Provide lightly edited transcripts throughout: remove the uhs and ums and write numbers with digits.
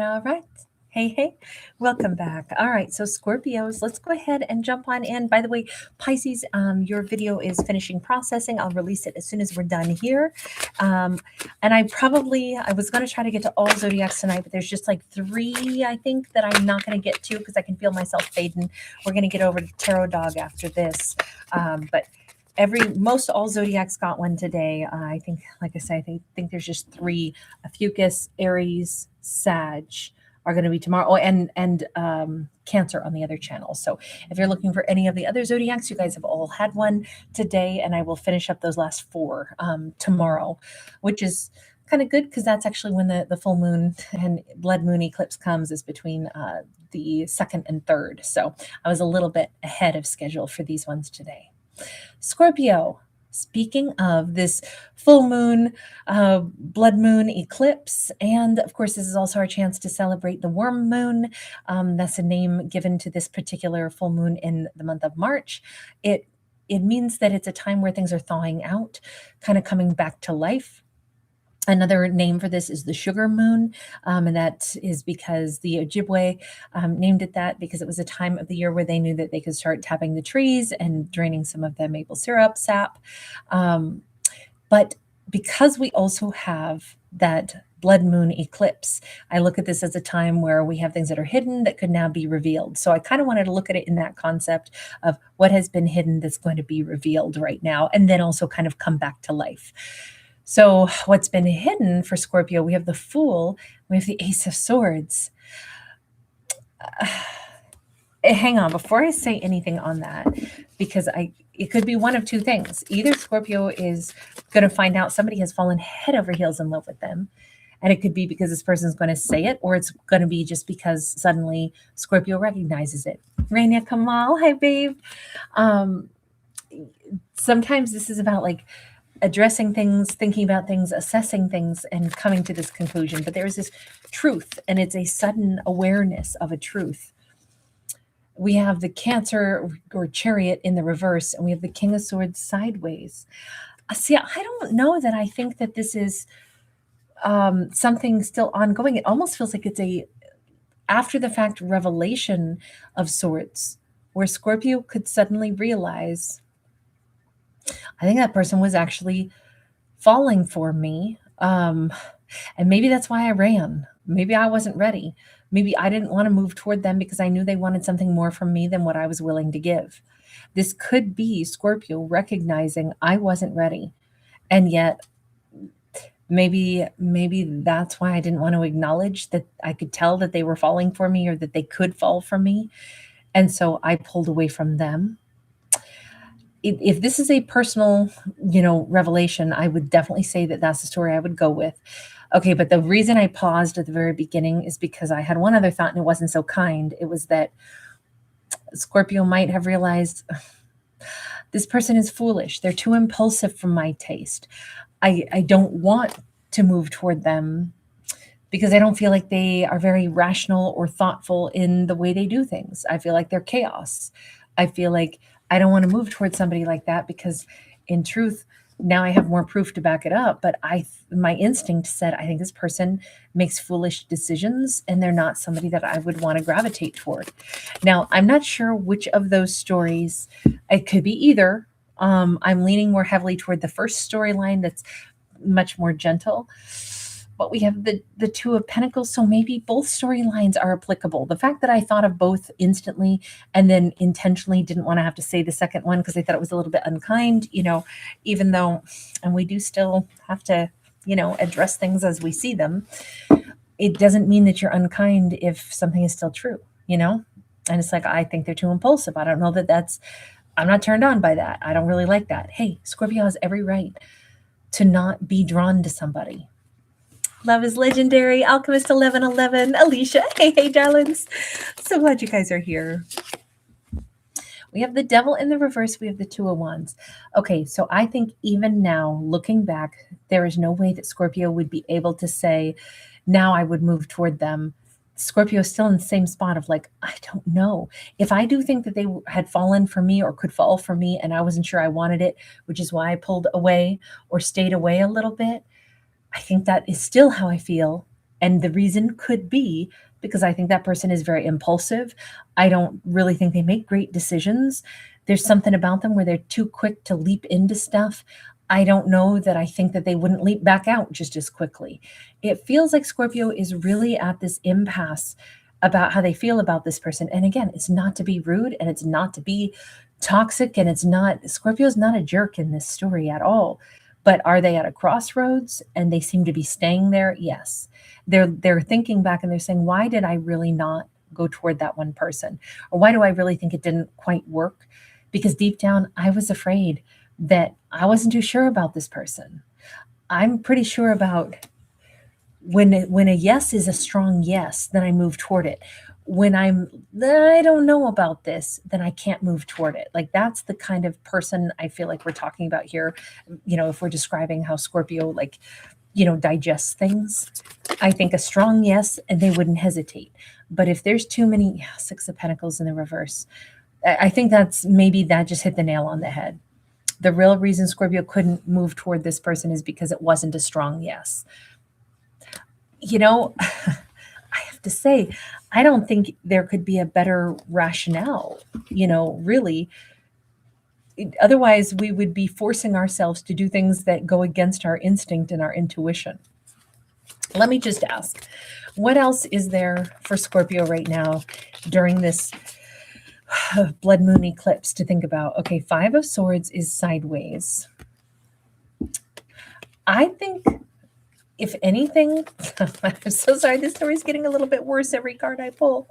All right. Hey, hey, welcome back. All right, so Scorpios, let's go ahead and jump on in. By the way, Pisces, your video is finishing processing. I'll release it as soon as we're done here. Um, and I was going to try to get to all zodiacs tonight, but there's just like three, I think, that I'm not going to get to because I can feel myself fading. We're going to get over to Tarot Dog after this. But most all zodiacs got one today. I think, like I said, I think there's just three: Ophiuchus, Aries, Sag are going to be tomorrow. Oh, and Cancer on the other channel. So if you're looking for any of the other zodiacs, you guys have all had one today, and I will finish up those last four tomorrow, which is kind of good because that's actually when the full moon and blood moon eclipse comes, is between the second and third. So I was a little bit ahead of schedule for these ones today. Scorpio, speaking of this full moon, blood moon eclipse, and of course, this is also our chance to celebrate the worm moon. That's a name given to this particular full moon in the month of March. It means that it's a time where things are thawing out, kind of coming back to life. Another name for this is the sugar moon, and that is because the Ojibwe named it that because it was a time of the year where they knew that they could start tapping the trees and draining some of the maple syrup sap. But because we also have that blood moon eclipse, I look at this as a time where we have things that are hidden that could now be revealed. So I kind of wanted to look at it in that concept of what has been hidden that's going to be revealed right now, and then also kind of come back to life. So what's been hidden for Scorpio, we have the Fool, we have the Ace of Swords. Hang on, before I say anything on that, because it could be one of two things. Either Scorpio is going to find out somebody has fallen head over heels in love with them, and it could be because this person's going to say it, or it's going to be just because suddenly Scorpio recognizes it. Raina Kamal, hi babe. Sometimes this is about like addressing things, thinking about things, assessing things, and coming to this conclusion. But there is this truth, and it's a sudden awareness of a truth. We have the Cancer or Chariot in the reverse, and we have the King of Swords sideways. See, I don't know that I think that this is something still ongoing. It almost feels like it's a after the fact revelation of sorts, where Scorpio could suddenly realize, I think that person was actually falling for me. And maybe that's why I ran. Maybe I wasn't ready. Maybe I didn't want to move toward them because I knew they wanted something more from me than what I was willing to give. This could be Scorpio recognizing I wasn't ready. And yet maybe that's why I didn't want to acknowledge that I could tell that they were falling for me or that they could fall for me. And so I pulled away from them. If this is a personal, revelation, I would definitely say that that's the story I would go with. Okay, but the reason I paused at the very beginning is because I had one other thought, and it wasn't so kind. It was that Scorpio might have realized this person is foolish. They're too impulsive for my taste. I don't want to move toward them because I don't feel like they are very rational or thoughtful in the way they do things. I feel like they're chaos. I feel like I don't want to move towards somebody like that because, in truth, now I have more proof to back it up. But my instinct said, I think this person makes foolish decisions, and they're not somebody that I would want to gravitate toward. Now, I'm not sure which of those stories. It could be either. I'm leaning more heavily toward the first storyline that's much more gentle. But we have the Two of Pentacles, so maybe both storylines are applicable. The fact that I thought of both instantly and then intentionally didn't want to have to say the second one because I thought it was a little bit unkind, even though, and we do still have to, address things as we see them. It doesn't mean that you're unkind if something is still true, And it's like, I think they're too impulsive. I don't know I'm not turned on by that. I don't really like that. Hey, Scorpio has every right to not be drawn to somebody. Love is legendary. Alchemist 1111. Alicia. Hey, darlings. So glad you guys are here. We have the Devil in the reverse. We have the Two of Wands. Okay, so I think even now, looking back, there is no way that Scorpio would be able to say, now I would move toward them. Scorpio is still in the same spot of like, I don't know. If I do think that they had fallen for me or could fall for me and I wasn't sure I wanted it, which is why I pulled away or stayed away a little bit, I think that is still how I feel. And the reason could be because I think that person is very impulsive. I don't really think they make great decisions. There's something about them where they're too quick to leap into stuff. I don't know that I think that they wouldn't leap back out just as quickly. It feels like Scorpio is really at this impasse about how they feel about this person. And again, it's not to be rude and it's not to be toxic, and it's not, Scorpio's not a jerk in this story at all. But are they at a crossroads and they seem to be staying there? Yes. They're thinking back and they're saying, why did I really not go toward that one person? Or why do I really think it didn't quite work? Because deep down, I was afraid that I wasn't too sure about this person. I'm pretty sure about when a yes is a strong yes, then I move toward it. When I don't know about this, then I can't move toward it. Like that's the kind of person I feel like we're talking about here. If we're describing how Scorpio digests things, I think a strong yes, and they wouldn't hesitate. But if there's too many Six of Pentacles in the reverse, I think that just hit the nail on the head. The real reason Scorpio couldn't move toward this person is because it wasn't a strong yes. I have to say, I don't think there could be a better rationale, really. Otherwise, we would be forcing ourselves to do things that go against our instinct and our intuition. Let me just ask, what else is there for Scorpio right now during this blood moon eclipse to think about? Okay, Five of Swords is sideways. I think, if anything, I'm so sorry, this story's getting a little bit worse every card I pull.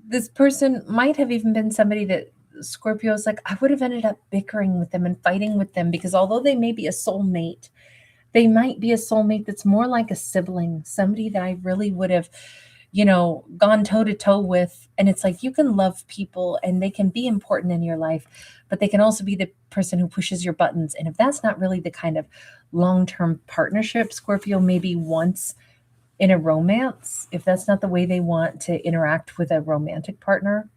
This person might have even been somebody that Scorpio's like, I would have ended up bickering with them and fighting with them, because although they may be a soulmate, they might be a soulmate that's more like a sibling, somebody that I really would have, gone toe to toe with. And it's like, you can love people and they can be important in your life, but they can also be the person who pushes your buttons. And if that's not really the kind of long-term partnership Scorpio maybe wants in a romance, if that's not the way they want to interact with a romantic partner,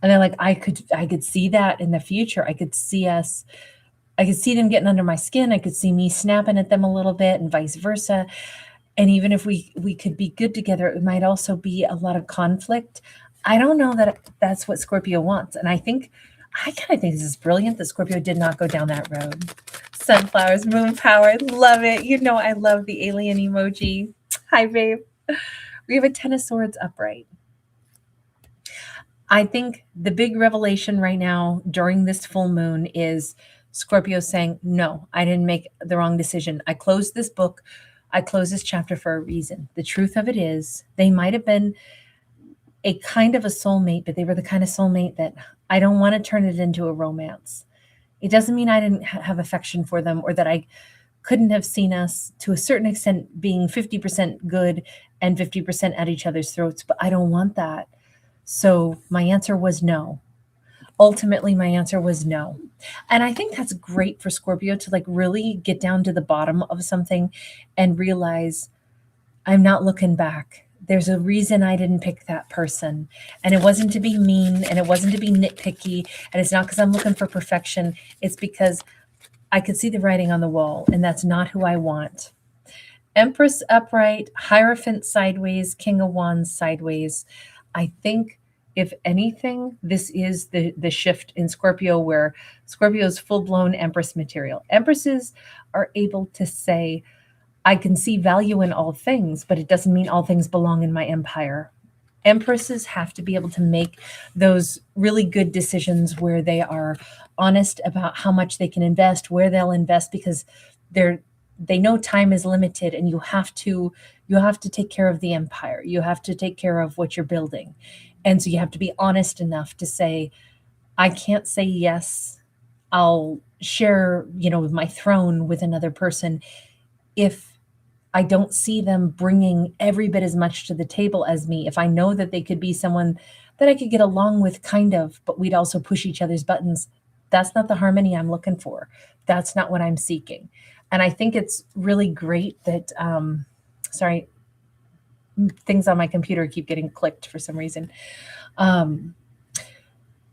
and they're like, I could see that in the future. I could see them getting under my skin. I could see me snapping at them a little bit and vice versa. And even if we could be good together, it might also be a lot of conflict. I don't know that that's what Scorpio wants. And I kind of think this is brilliant that Scorpio did not go down that road. Sunflowers, moon power, love it. I love the alien emoji. Hi, babe. We have a Ten of Swords upright. I think the big revelation right now during this full moon is Scorpio saying, no, I didn't make the wrong decision. I closed this book. I closed this chapter for a reason. The truth of it is they might have been a kind of a soulmate, but they were the kind of soulmate that I don't want to turn it into a romance. It doesn't mean I didn't have affection for them, or that I couldn't have seen us to a certain extent being 50% good and 50% at each other's throats, but I don't want that. So my answer was no. Ultimately, my answer was no. And I think that's great for Scorpio to really get down to the bottom of something and realize I'm not looking back. There's a reason I didn't pick that person. And it wasn't to be mean, and it wasn't to be nitpicky. And it's not because I'm looking for perfection. It's because I could see the writing on the wall, and that's not who I want. Empress upright, Hierophant sideways, King of Wands sideways. I think, if anything, this is the shift in Scorpio, where Scorpio is full-blown Empress material. Empresses are able to say, I can see value in all things, but it doesn't mean all things belong in my empire. Empresses have to be able to make those really good decisions where they are honest about how much they can invest, where they'll invest, because they know time is limited, and you have to take care of the empire. You have to take care of what you're building. And so you have to be honest enough to say, I can't say yes, I'll share, my throne with another person if I don't see them bringing every bit as much to the table as me. If I know that they could be someone that I could get along with kind of, but we'd also push each other's buttons, that's not the harmony I'm looking for. That's not what I'm seeking. And I think it's really great that, sorry, things on my computer keep getting clicked for some reason.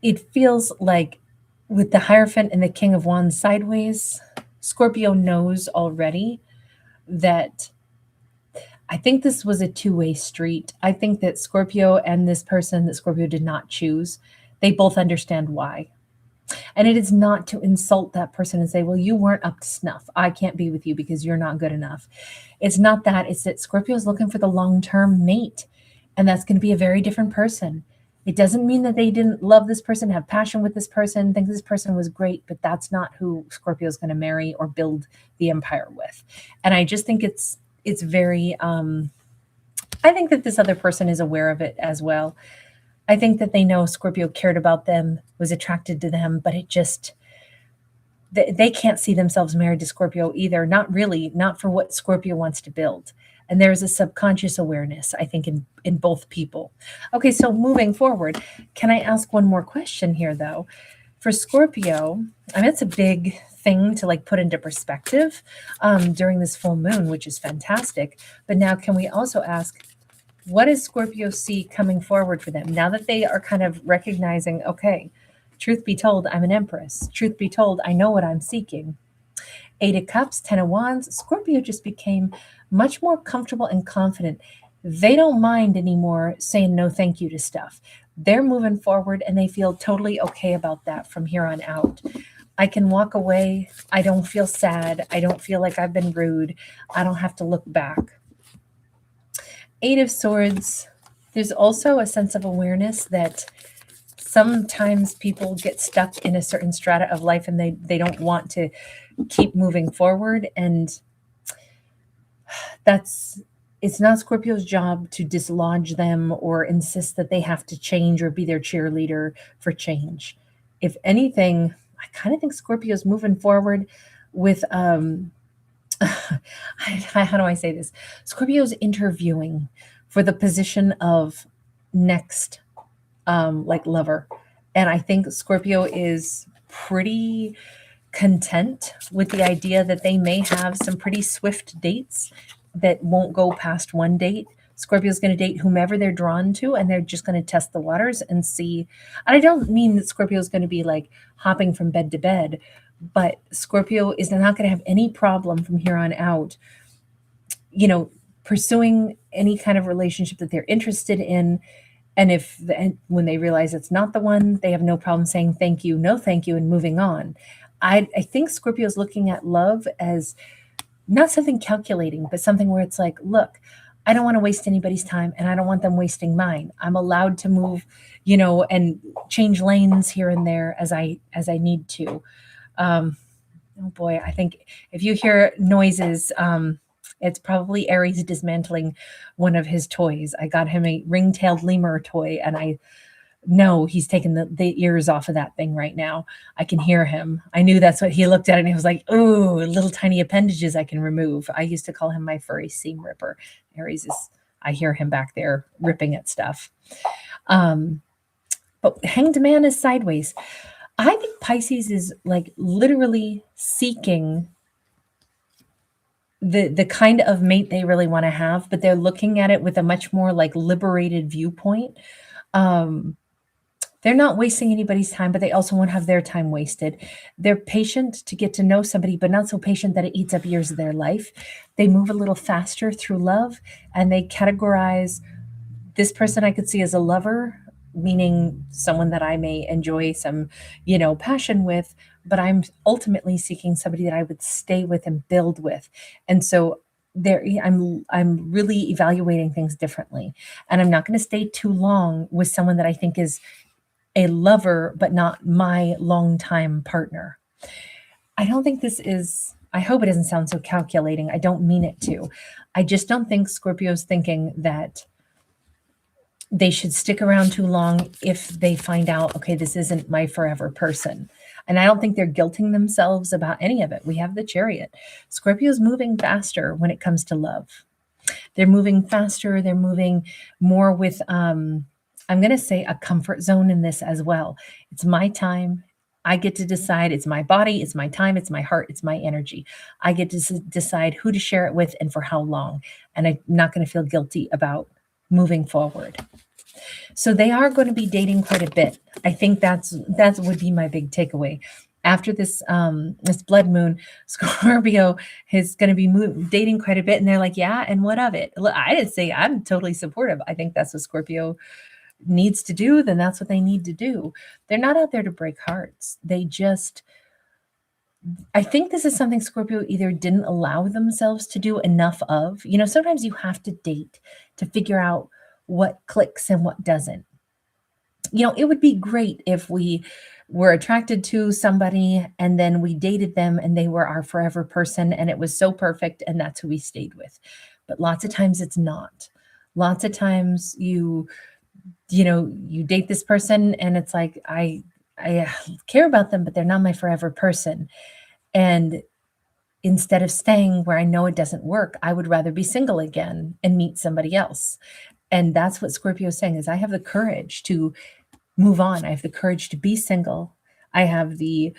It feels like with the Hierophant and the King of Wands sideways, Scorpio knows already that I think this was a two-way street. I think that Scorpio and this person that Scorpio did not choose, they both understand why. And it is not to insult that person and say, well, you weren't up to snuff. I can't be with you because you're not good enough. It's not that. It's that Scorpio is looking for the long term mate. And that's going to be a very different person. It doesn't mean that they didn't love this person, have passion with this person, think this person was great, but that's not who Scorpio is going to marry or build the empire with. And I just think it's very I think that this other person is aware of it as well. I think that they know Scorpio cared about them, was attracted to them, but it just, they can't see themselves married to Scorpio either. Not really, not for what Scorpio wants to build. And there's a subconscious awareness, I think, in both people. Okay, so moving forward, can I ask one more question here, though? For Scorpio, I mean, it's a big thing to like put into perspective during this full moon, which is fantastic. But now, can we also ask, what does Scorpio see coming forward for them now that they are kind of recognizing, okay, truth be told, I'm an empress. Truth be told, I know what I'm seeking. 8 of Cups, 10 of Wands, Scorpio just became much more comfortable and confident. They don't mind anymore saying no thank you to stuff. They're moving forward and they feel totally okay about that from here on out. I can walk away. I don't feel sad. I don't feel like I've been rude. I don't have to look back. 8 of Swords, there's also a sense of awareness that sometimes people get stuck in a certain strata of life and they don't want to keep moving forward. And it's not Scorpio's job to dislodge them or insist that they have to change or be their cheerleader for change. If anything, I kind of think Scorpio's moving forward with how do I say this? Scorpio's interviewing for the position of next like lover. And I think Scorpio is pretty content with the idea that they may have some pretty swift dates that won't go past one date. Scorpio's going to date whomever they're drawn to, and they're just going to test the waters and see. And I don't mean that Scorpio's going to be like hopping from bed to bed, but Scorpio is not going to have any problem from here on out, pursuing any kind of relationship that they're interested in. And when they realize it's not the one, they have no problem saying thank you, no thank you, and moving on. I think Scorpio is looking at love as not something calculating, but something where it's like, look, I don't want to waste anybody's time and I don't want them wasting mine. I'm allowed to move, and change lanes here and there as I need to. Oh boy, I think if you hear noises, it's probably Aries dismantling one of his toys. I got him a ring-tailed lemur toy, and I know he's taking the ears off of that thing right now. I can hear him. I knew that's what he looked at, and he was like, ooh, little tiny appendages I can remove. I used to call him my furry seam ripper. Aries I hear him back there ripping at stuff. But Hanged Man is sideways. I think Pisces is like literally seeking the kind of mate they really want to have, but they're looking at it with a much more like liberated viewpoint. They're not wasting anybody's time, but they also won't have their time wasted. They're patient to get to know somebody, but not so patient that it eats up years of their life. They move a little faster through love, and they categorize this person I could see as a lover, meaning someone that I may enjoy some, passion with, but I'm ultimately seeking somebody that I would stay with and build with. And so I'm really evaluating things differently. And I'm not going to stay too long with someone that I think is a lover, but not my longtime partner. I don't think I hope it doesn't sound so calculating. I don't mean it to. I just don't think Scorpio's thinking that they should stick around too long if they find out, okay, this isn't my forever person. And I don't think they're guilting themselves about any of it. We have the Chariot. Scorpio's moving faster when it comes to love. They're moving faster. They're moving more with, I'm going to say, a comfort zone in this as well. It's my time. I get to decide. It's my body. It's my time. It's my heart. It's my energy. I get to decide who to share it with and for how long. And I'm not going to feel guilty about moving forward. So they are going to be dating quite a bit. I think that would be my big takeaway. After this blood moon, Scorpio is going to be dating quite a bit, and they're like, yeah, and what of it? Look, I didn't say I'm totally supportive. I think that's what Scorpio needs to do. Then that's what they need to do. They're not out there to break hearts. They just, I think this is something Scorpio either didn't allow themselves to do enough of. You know, sometimes you have to date to figure out what clicks and what doesn't. You know, it would be great if we were attracted to somebody and then we dated them and they were our forever person and it was so perfect and that's who we stayed with. But lots of times it's not. Lots of times you date this person and it's like I care about them, but they're not my forever person. And instead of staying where I know it doesn't work, I would rather be single again and meet somebody else. And that's what Scorpio is saying is I have the courage to move on. I have the courage to be single. I have the,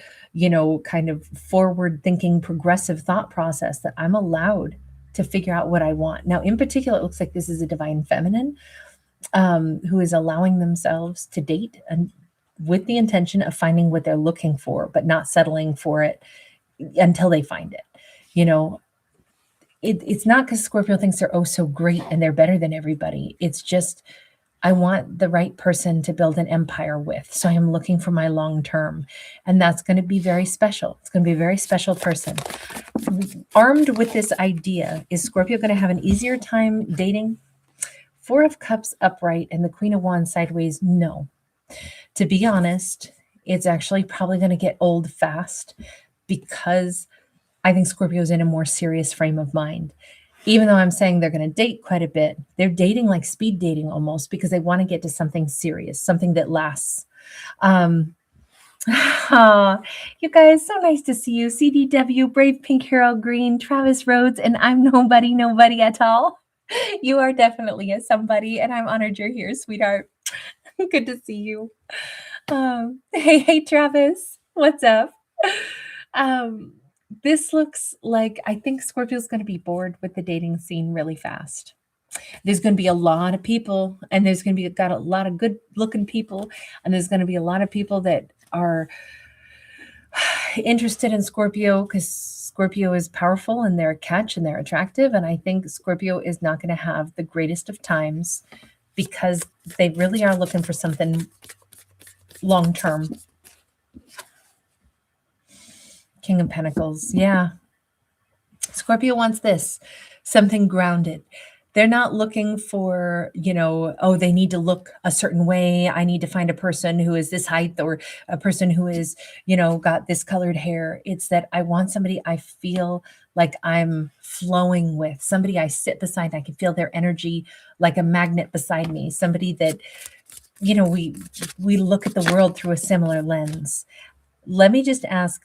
kind of forward thinking, progressive thought process that I'm allowed to figure out what I want. Now, in particular, it looks like this is a divine feminine who is allowing themselves to date and with the intention of finding what they're looking for, but not settling for it until they find it. It's not because Scorpio thinks they're oh so great and they're better than everybody. It's just I want the right person to build an empire with. So I am looking for my long term. And that's going to be very special. It's going to be a very special person. Armed with this idea, is Scorpio going to have an easier time dating? Four of Cups upright and the Queen of Wands sideways, no. To be honest, it's actually probably going to get old fast because I think Scorpio's in a more serious frame of mind. Even though I'm saying they're going to date quite a bit, they're dating like speed dating almost because they want to get to something serious, something that lasts. You guys, so nice to see you. CDW, Brave Pink Hero Green, Travis Rhodes, and I'm nobody at all. You are definitely a somebody, and I'm honored you're here, sweetheart. Good to see you. Hey, Travis, what's up? This looks like I think Scorpio's going to be bored with the dating scene really fast. There's going to be a lot of people, and there's going to be got a lot of good looking people, and there's going to be a lot of people that are interested in Scorpio because Scorpio is powerful and they're a catch and they're attractive. And I think Scorpio is not going to have the greatest of times because they really are looking for something long term. King of Pentacles. Yeah. Scorpio wants this, something grounded. They're not looking for, they need to look a certain way. I need to find a person who is this height or a person who is, got this colored hair. It's that I want somebody I feel like I'm flowing with, somebody I sit beside. I can feel their energy like a magnet beside me, somebody that, we look at the world through a similar lens. Let me just ask,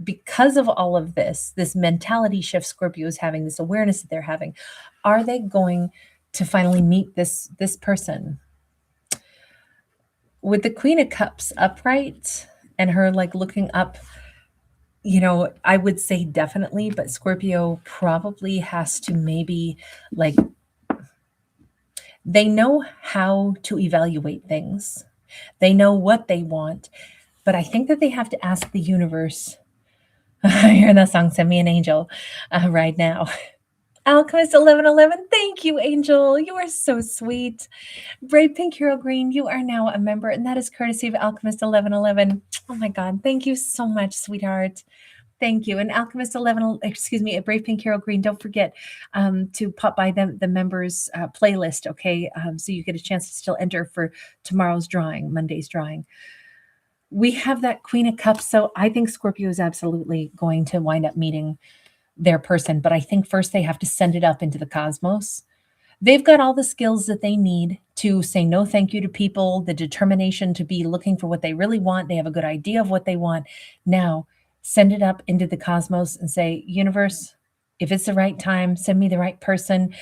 because of all of this mentality shift Scorpio is having, this awareness that they're having, are they going to finally meet this person? With the Queen of Cups upright and her like looking up, I would say definitely, but Scorpio probably has to maybe like, they know how to evaluate things. They know what they want, but I think that they have to ask the universe. I hear that song, Send Me an Angel, right now. Alchemist 1111, thank you, Angel. You are so sweet. Brave Pink Hero Green, you are now a member, and that is courtesy of Alchemist 1111. Oh my God, thank you so much, sweetheart. Thank you. And Alchemist 11, Brave Pink Hero Green, don't forget to pop by the members playlist, okay? So you get a chance to still enter for tomorrow's drawing, Monday's drawing. We have that Queen of Cups. So I think Scorpio is absolutely going to wind up meeting their person. But I think first they have to send it up into the cosmos. They've got all the skills that they need to say no thank you to people, the determination to be looking for what they really want. They have a good idea of what they want. Now send it up into the cosmos and say, universe, if it's the right time, send me the right person.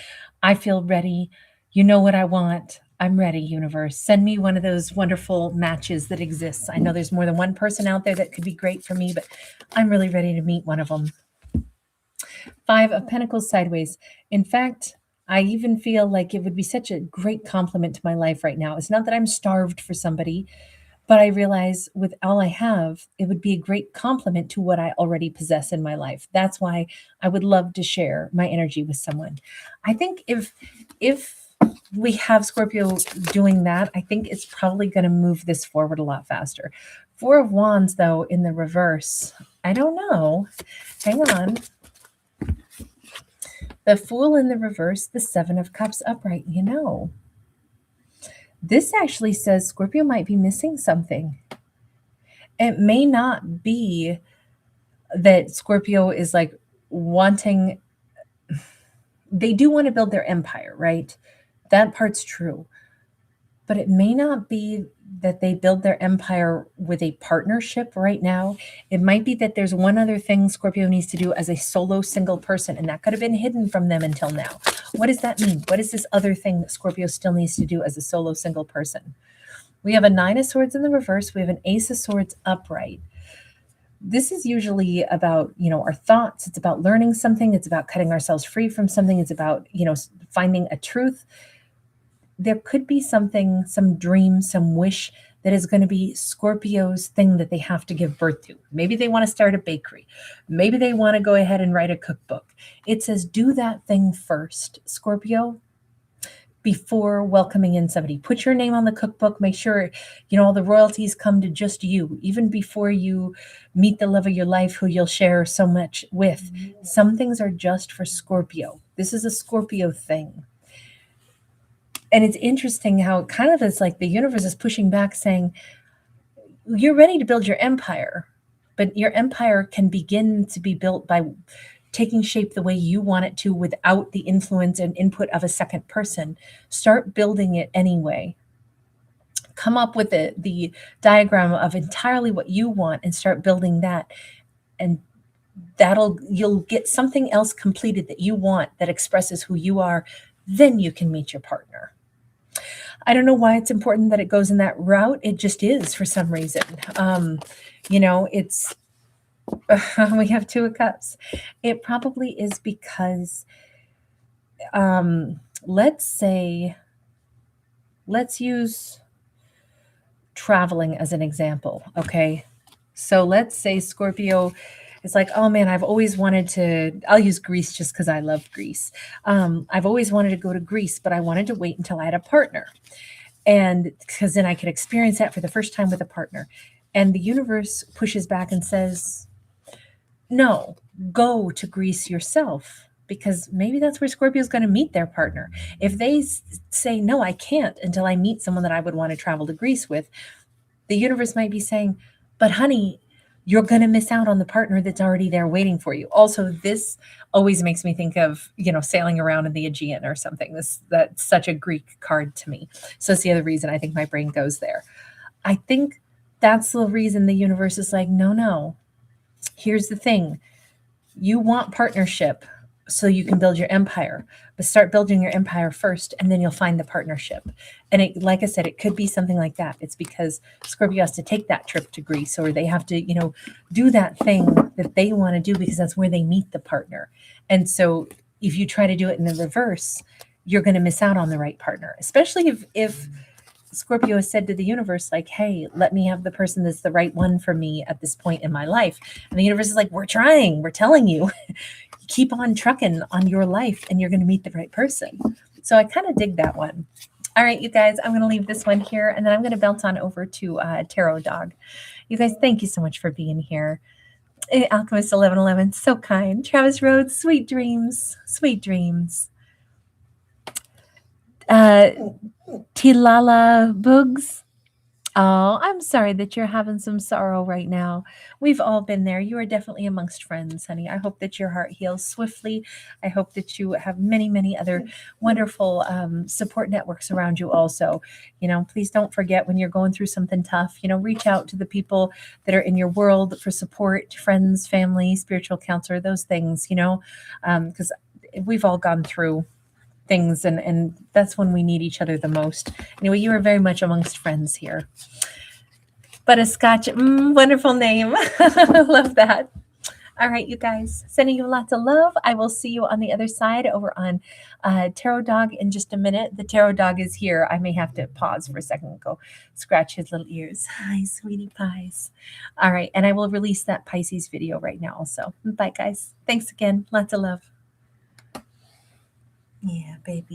I feel ready. You know what I want. I'm ready, universe. Send me one of those wonderful matches that exists. I know there's more than one person out there that could be great for me, but I'm really ready to meet one of them. Five of Pentacles sideways. In fact, I even feel like it would be such a great compliment to my life right now. It's not that I'm starved for somebody, But I realize with all I have, it would be a great complement to what I already possess in my life. That's why I would love to share my energy with someone. I think if we have Scorpio doing that, I think it's probably going to move this forward a lot faster. Four of Wands, though, in the reverse, I don't know. Hang on. The Fool in the reverse, the Seven of Cups upright. This actually says Scorpio might be missing something. It may not be that Scorpio is like wanting, they do want to build their empire, right? That part's true. But it may not be that they build their empire with a partnership right now. It might be that there's one other thing Scorpio needs to do as a solo single person, and that could have been hidden from them until now. What does that mean? What is this other thing that Scorpio still needs to do as a solo single person? We have a Nine of Swords in the reverse. We have an Ace of Swords upright. This is usually about, our thoughts. It's about learning something. It's about cutting ourselves free from something. It's about, finding a truth. There could be something, some dream, some wish that is going to be Scorpio's thing that they have to give birth to. Maybe they want to start a bakery. Maybe they want to go ahead and write a cookbook. It says, do that thing first, Scorpio, before welcoming in somebody. Put your name on the cookbook. Make sure, all the royalties come to just you, even before you meet the love of your life, who you'll share so much with. Some things are just for Scorpio. This is a Scorpio thing. And it's interesting how it kind of is like the universe is pushing back, saying, you're ready to build your empire, but your empire can begin to be built by taking shape the way you want it to without the influence and input of a second person. Start building it anyway. Come up with the diagram of entirely what you want and start building that. And you'll get something else completed that you want that expresses who you are. Then you can meet your partner. I don't know why it's important that it goes in that route. It just is for some reason. It's we have Two of Cups. It probably is because, let's use traveling as an example. Okay. So let's say Scorpio is like, oh man, I've always wanted to, I'll use Greece just because I love Greece. I've always wanted to go to Greece, but I wanted to wait until I had a partner. And because then I could experience that for the first time with a partner. And the universe pushes back and says, no, go to Greece yourself, because maybe that's where Scorpio is going to meet their partner. If they say, no, I can't until I meet someone that I would want to travel to Greece with, the universe might be saying, but honey, you're going to miss out on the partner that's already there waiting for you. Also, this always makes me think of, sailing around in the Aegean or something. That's such a Greek card to me. So that's the other reason I think my brain goes there. I think that's the reason the universe is like, no, here's the thing. You want partnership so you can build your empire, but start building your empire first, and then you'll find the partnership. And it, like I said, it could be something like that. It's because Scorpio has to take that trip to Greece, or they have to, do that thing that they want to do because that's where they meet the partner. And so if you try to do it in the reverse, you're going to miss out on the right partner, especially if Scorpio has said to the universe, like, hey, let me have the person that's the right one for me at this point in my life. And the universe is like, we're trying, we're telling you. Keep on trucking on your life and you're going to meet the right person. So I kind of dig that one. All right, you guys, I'm going to leave this one here, and then I'm going to bounce on over to Tarot Dog. You guys, thank you so much for being here. Alchemist 1111, so kind. Travis Rhodes, sweet dreams, sweet dreams. Tilala Boogs. Oh, I'm sorry that you're having some sorrow right now. We've all been there. You are definitely amongst friends, honey. I hope that your heart heals swiftly. I hope that you have many, many other wonderful support networks around you also. Please don't forget, when you're going through something tough, reach out to the people that are in your world for support, friends, family, spiritual counselor, those things, because we've all gone through things, and that's when we need each other the most. Anyway, you are very much amongst friends here. But a Scotch, wonderful name. I love that. All right, you guys, sending you lots of love. I will see you on the other side over on Tarot Dog in just a minute. The Tarot Dog is here. I may have to pause for a second and go scratch his little ears. Hi, sweetie pies. All right, and I will release that Pisces video right now also. Bye, guys. Thanks again. Lots of love. Yeah, baby.